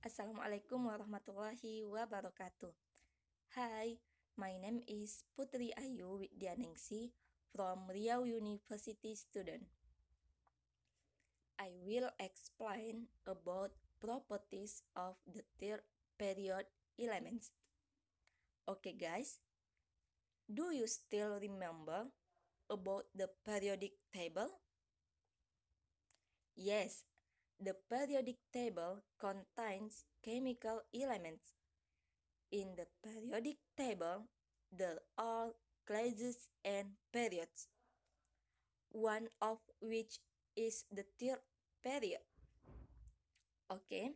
Assalamualaikum warahmatullahi wabarakatuh. Hi, my name is Putri Ayu Widyaningsi from Riau University student. I will explain about properties of the third period elements. Okay guys, do you still remember about the periodic table? Yes, the periodic table contains chemical elements. In the periodic table, there are classes and periods, one of which is the third period. Okay,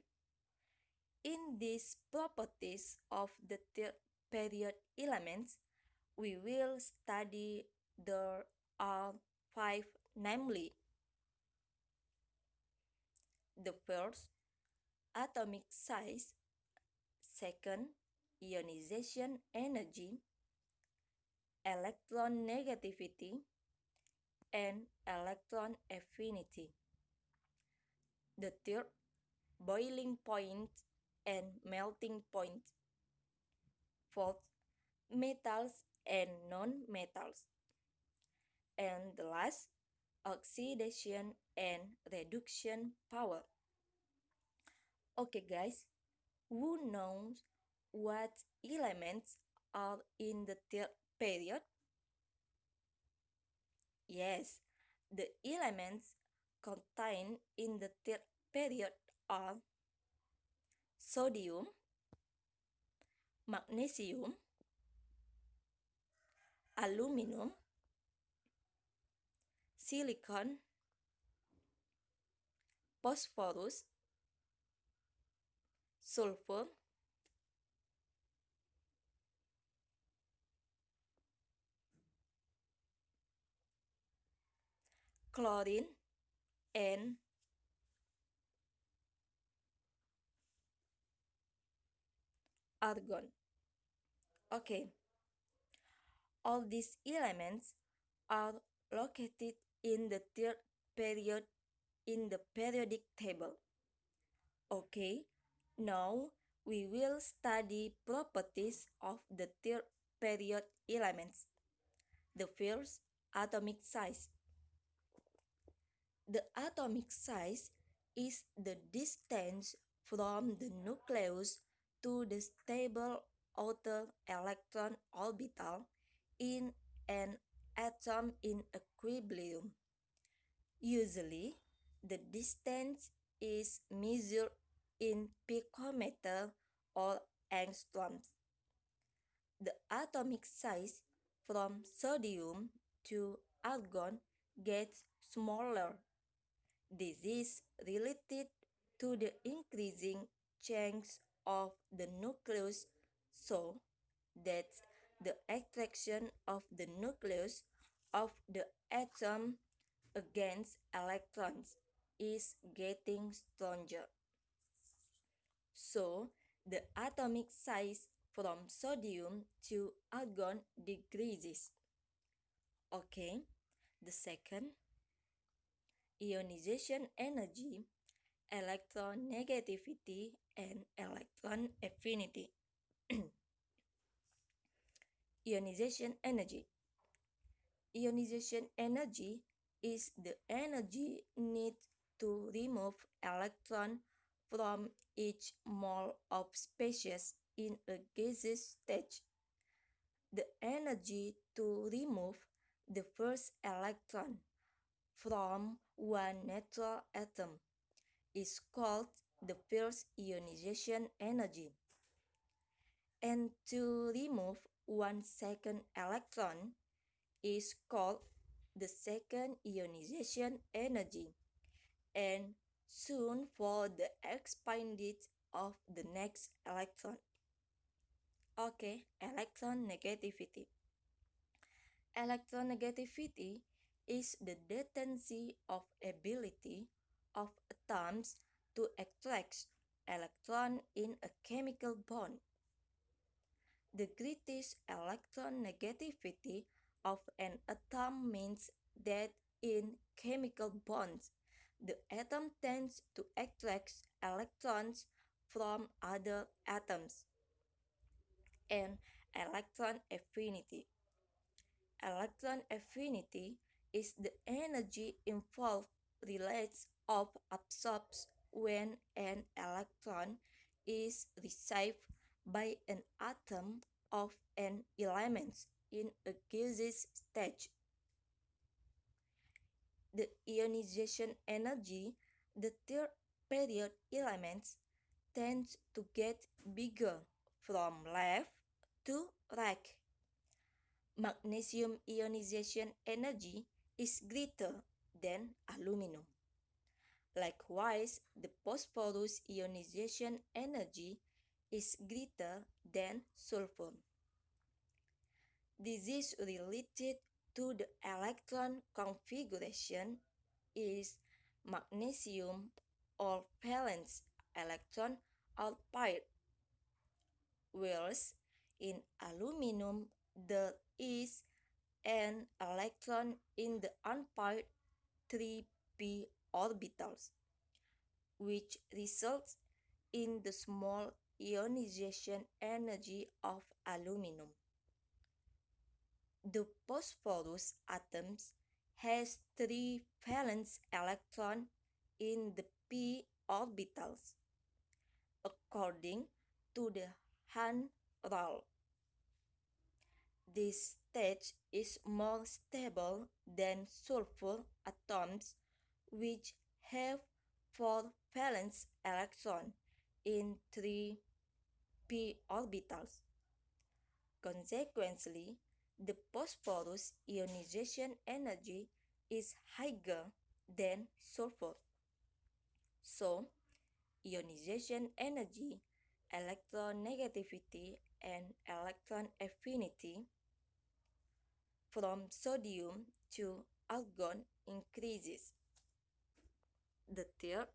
in these properties of the third period elements, we will study there are five, namely the first, atomic size; second, ionization energy; electron negativity; and electron affinity. The third, boiling point and melting point. Fourth, metals and non-metals. And the last, oxidation and reduction power. Okay guys, who knows what elements are in the third period? Yes, the elements contained in the third period are sodium, magnesium, aluminum, silicon, phosphorus, sulfur, chlorine, and argon. Okay, all these elements are located in the third period in the periodic table. Okay, now we will study properties of the third period elements. The first, atomic size. The atomic size is the distance from the nucleus to the stable outer electron orbital in an atom in equilibrium. Usually, the distance is measured in picometer or angstroms. The atomic size from sodium to argon gets smaller. This is related to the increasing chance of the nucleus, so that the attraction of the nucleus of the atom against electrons is getting stronger. So the atomic size from sodium to argon decreases. Okay, the second, ionization energy, electron negativity, and electron affinity. Ionization energy. Ionization energy is the energy needed to remove electron from each mole of species in a gaseous state. The energy to remove the first electron from one neutral atom is called the first ionization energy. And to remove one second electron is called the second ionization energy. And soon for the expanded of the next electron. Okay, electron negativity. Electronegativity is the tendency of ability of atoms to attract electron in a chemical bond. The greatest electron negativity of an atom means that in chemical bonds, the atom tends to attract electrons from other atoms. And electron affinity. Electron affinity is the energy involved relates of absorbs when an electron is received by an atom of an element in a gaseous stage. The ionization energy, the third period elements tends to get bigger from left to right. Magnesium ionization energy is greater than aluminum. Likewise, the phosphorus ionization energy is greater than sulfur. This is related to the electron configuration is magnesium or valence electron are paired, whereas in aluminum there is an electron in the unpaired 3p orbitals, which results in the small ionization energy of aluminum. The phosphorus atoms has 3 valence electrons in the p orbitals, according to the Hahn rule. This state is more stable than sulfur atoms, which have 4 valence electrons in 3p orbitals. Consequently, the phosphorus ionization energy is higher than sulfur. So, ionization energy, electronegativity, and electron affinity from sodium to argon increases. The third,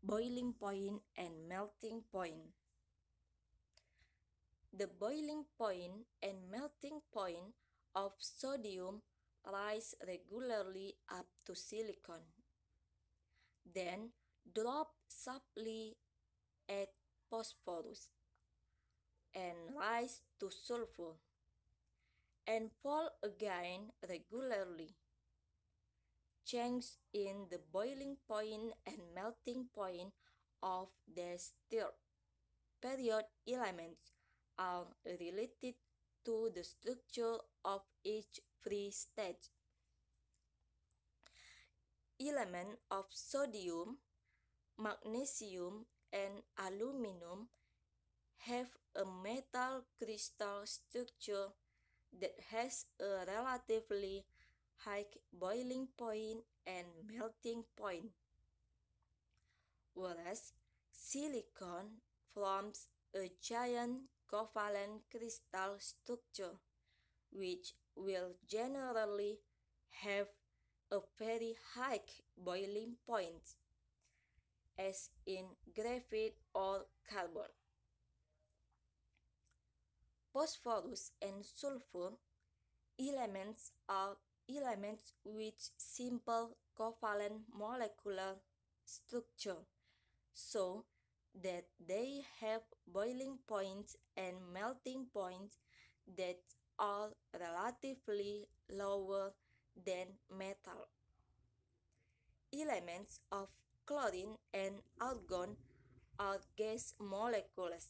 boiling point and melting point. The boiling point and melting point of sodium rise regularly up to silicon, then drop sharply at phosphorus, and rise to sulfur, and fall again regularly. Change in the boiling point and melting point of these third period elements are related to the structure of each free state. Elements of sodium, magnesium, and aluminum have a metal crystal structure that has a relatively high boiling point and melting point, whereas silicon forms a giant covalent crystal structure which will generally have a very high boiling point, as in graphite or carbon. Phosphorus and sulfur elements are elements with simple covalent molecular structure, so that they have boiling points and melting points that are relatively lower than metal. Elements of chlorine and argon are gas molecules.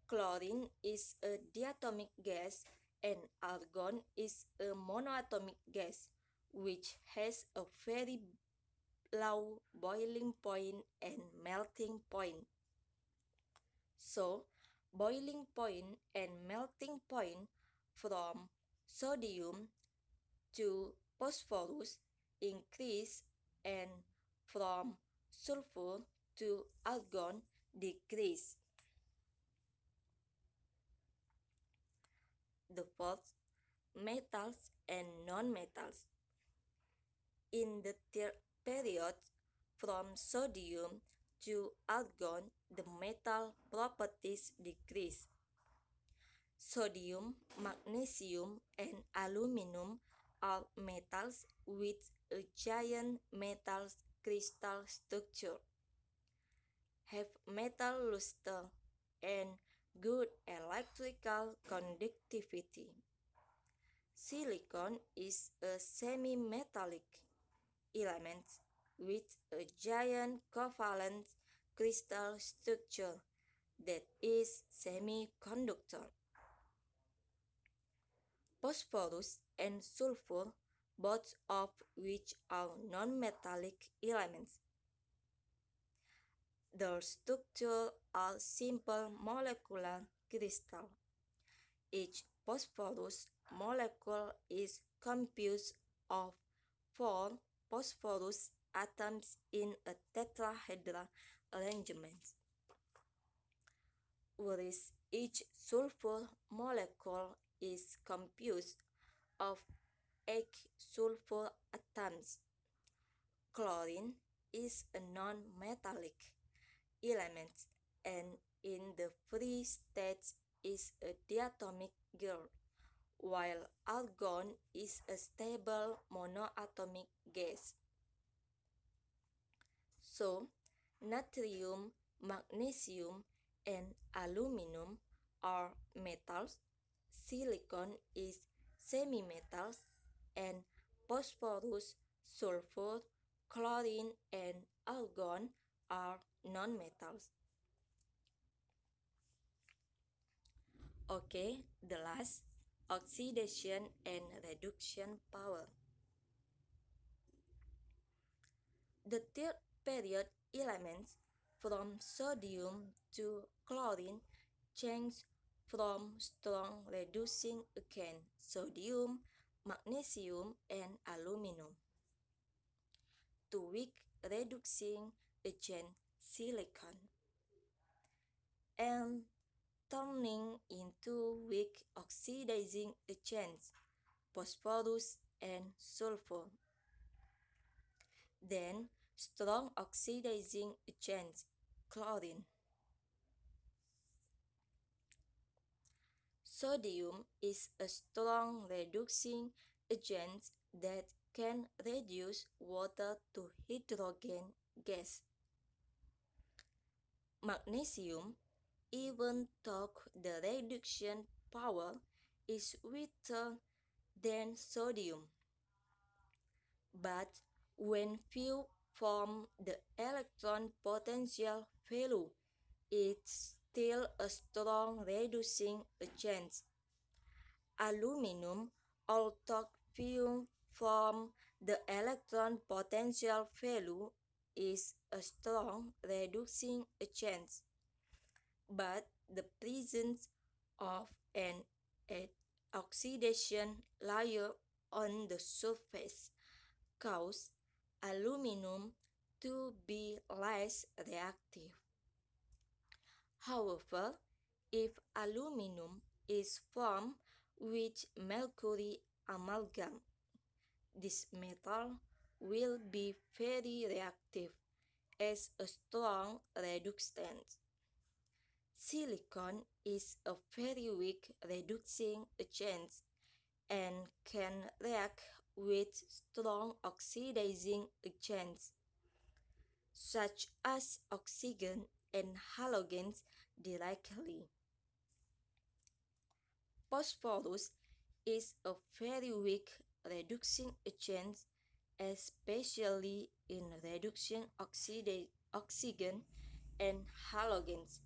Chlorine is a diatomic gas and argon is a monoatomic gas, which has a very low boiling point and melting point. So, boiling point and melting point from sodium to phosphorus increase, and from sulfur to argon decrease. The fourth, metals and nonmetals. In the third period, from sodium to argon, the metal properties decrease. Sodium, magnesium, and aluminum are metals with a giant metal crystal structure, have metal luster, and good electrical conductivity. Silicon is a semi-metallic element with a giant covalent crystal structure that is semiconductor. Phosphorus and sulfur, both of which are non-metallic elements. Their structure are simple molecular crystal. Each phosphorus molecule is composed of four phosphorus atoms in a tetrahedral arrangement, whereas each sulfur molecule is composed of 8 sulfur atoms. Chlorine is a non-metallic element and in the free state is a diatomic group, while argon is a stable monoatomic gas. So, natrium, magnesium, and aluminum are metals, silicon is semi-metals, and phosphorus, sulfur, chlorine, and argon are non-metals. Okay, the last, oxidation and reduction power. The third period elements from sodium to chlorine change from strong reducing agent sodium, magnesium, and aluminum to weak reducing agent silicon and turning into weak oxidizing agents phosphorus and sulfur. Then strong oxidizing agents chlorine. Sodium is a strong reducing agent that can reduce water to hydrogen gas. Magnesium, even though the reduction power is weaker than sodium, but when viewed from the electron potential value, it's still a strong reducing agent. Aluminum, although viewed from the electron potential value, is a strong reducing agent, but the presence of an oxidation layer on the surface causes aluminum to be less reactive. However, if aluminum is formed with mercury amalgam, this metal will be very reactive as a strong reductant. Silicon is a very weak reducing agent and can react with strong oxidizing agents such as oxygen and halogens directly. Phosphorus is a very weak reducing agent, especially in reducing oxygen and halogens.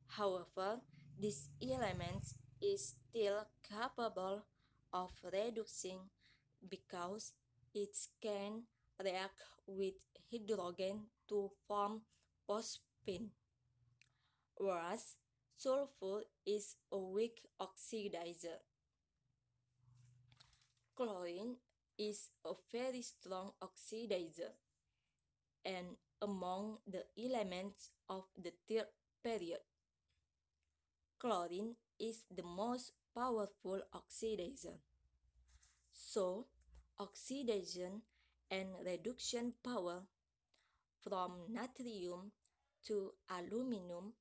However, this element is still capable of reducing because it can react with hydrogen to form phosphine, whereas sulfur is a weak oxidizer. Chlorine is a very strong oxidizer, and among the elements of the third period, chlorine is the most powerful oxidizer. So, oxidation and reduction power from natrium to aluminum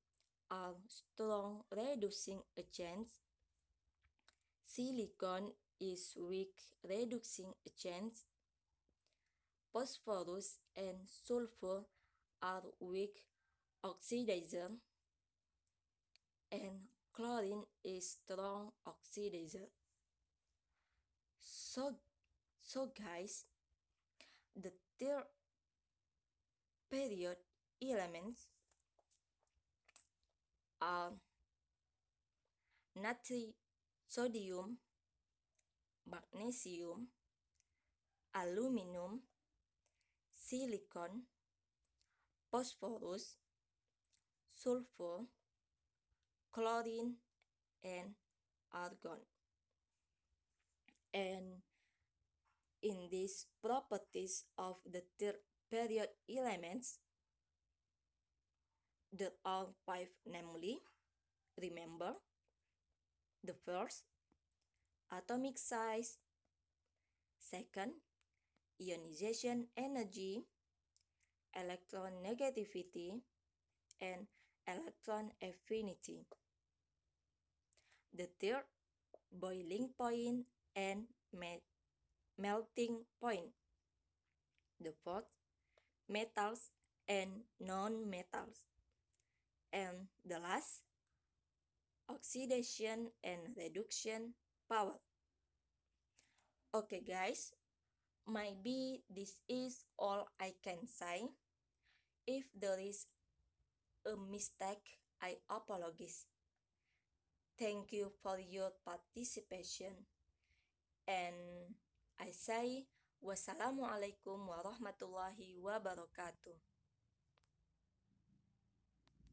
are strong reducing agents. Silicon is weak reducing agents. Phosphorus and sulfur are weak oxidizer, and chlorine is strong oxidizer. So guys, the third period elements are natrium, sodium, magnesium, aluminum, silicon, phosphorus, sulfur, chlorine, and argon. And in these properties of the third period elements, there are five, namely, remember, the first, atomic size; second, ionization energy; electron negativity; and electron affinity. The third, boiling point and melting point. The fourth, metals and non-metals. And the last, oxidation and reduction power. Okay guys, maybe this is all I can say. If there is a mistake, I apologize. Thank you for your participation. And I say wassalamualaikum warahmatullahi wabarakatuh.